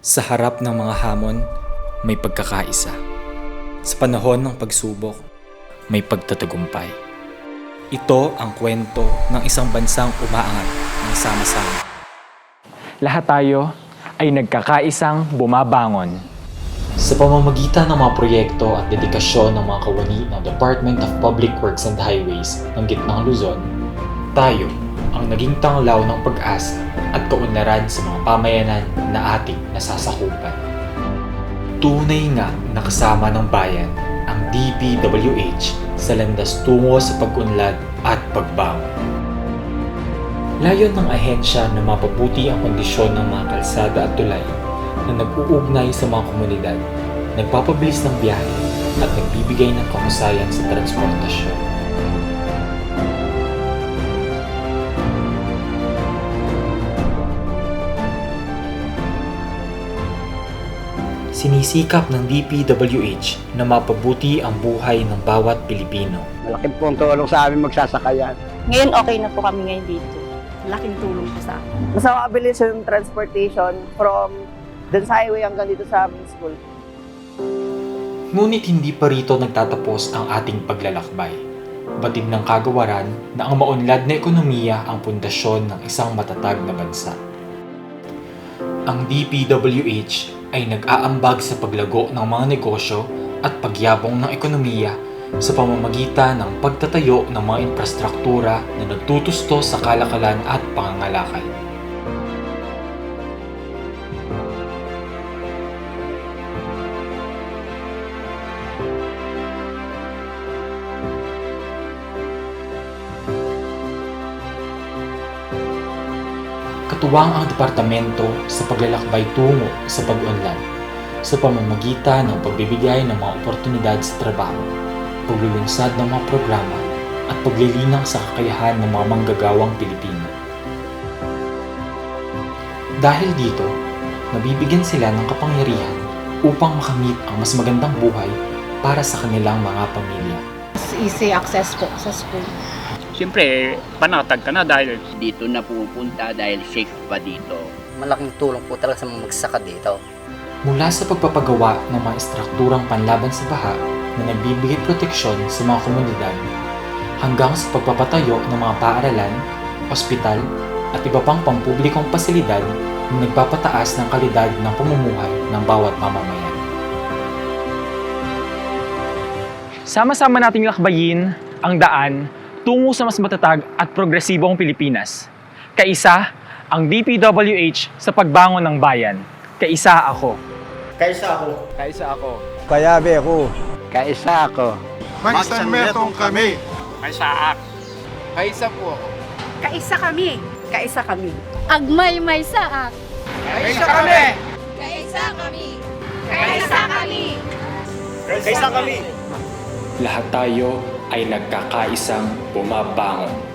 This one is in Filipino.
Sa harap ng mga hamon, may pagkakaisa. Sa panahon ng pagsubok, may pagtatagumpay. Ito ang kwento ng isang bansang umaangat ng sama-sama. Lahat tayo ay nagkakaisang bumabangon. Sa pamamagitan ng mga proyekto at dedikasyon ng mga kawani ng Department of Public Works and Highways ng Gitnang Luzon, tayo ang naging tanglaw ng pag-asa at kaunlaran sa mga pamayanan na ating nasasakupan. Tunay nga na kasama ng bayan ang DPWH sa landas tungo sa pag-unlad at pagbangon. Layon ng ahensya na mapabuti ang kondisyon ng mga kalsada at tulay na nag-uugnay sa mga komunidad, nagpapabilis ng biyahe at nagbibigay ng kahusayan sa transportasyon. Sinisikap ng DPWH na mapabuti ang buhay ng bawat Pilipino. Malaking pong tulong sa amin magsasakayan. Ngayon okay na po kami ngayon dito. Laking tulong po sa akin. Mas mabilis yung transportation from dun sa highway hanggang dito sa aming school. Ngunit hindi pa rito nagtatapos ang ating paglalakbay. Batid ng kagawaran na ang maunlad na ekonomiya ang pundasyon ng isang matatag na bansa. Ang DPWH ay nag-aambag sa paglago ng mga negosyo at pagyabong ng ekonomiya sa pamamagitan ng pagtatayo ng mga infrastruktura na nagtutusto sa kalakalan at pangangalakal. Katuwang ang departamento sa paglalakbay tungo sa pag-unlad sa pamamagitan ng pagbibigay ng mga oportunidad sa trabaho, paglulunsad ng mga programa at paglilinang sa kakayahan ng mga manggagawang Pilipino. Dahil dito, nabibigyan sila ng kapangyarihan upang makamit ang mas magandang buhay para sa kanilang mga pamilya. Easy access po sa school. Siyempre, panatag ka na dahil Dito na pupunta dahil safe pa dito. Malaking tulong po talaga sa mga magsasaka dito. Mula sa pagpapagawa ng mga estrukturang panlaban sa baha na nagbibigay proteksyon sa mga komunidad, hanggang sa pagpapatayo ng mga paaralan, ospital, at iba pang pampublikong pasilidad na nagpapataas ng kalidad ng pamumuhay ng bawat mamamayan. Sama-sama nating lakbayin ang daan tungo sa mas matatag at progresibong Pilipinas. Kaisa ang DPWH sa pagbangon ng bayan. Kaisa ako. Kaisa ako. Kayabe ako. Kaisa ako. Magsanmetong kami. may saak. Kaisa kami. Kaisa kami. Agmay may saak. Kaisa kami! Kaisa kami. Kaisa kami. Kaisa kami! Lahat tayo ay nagkakaisang bumabangon.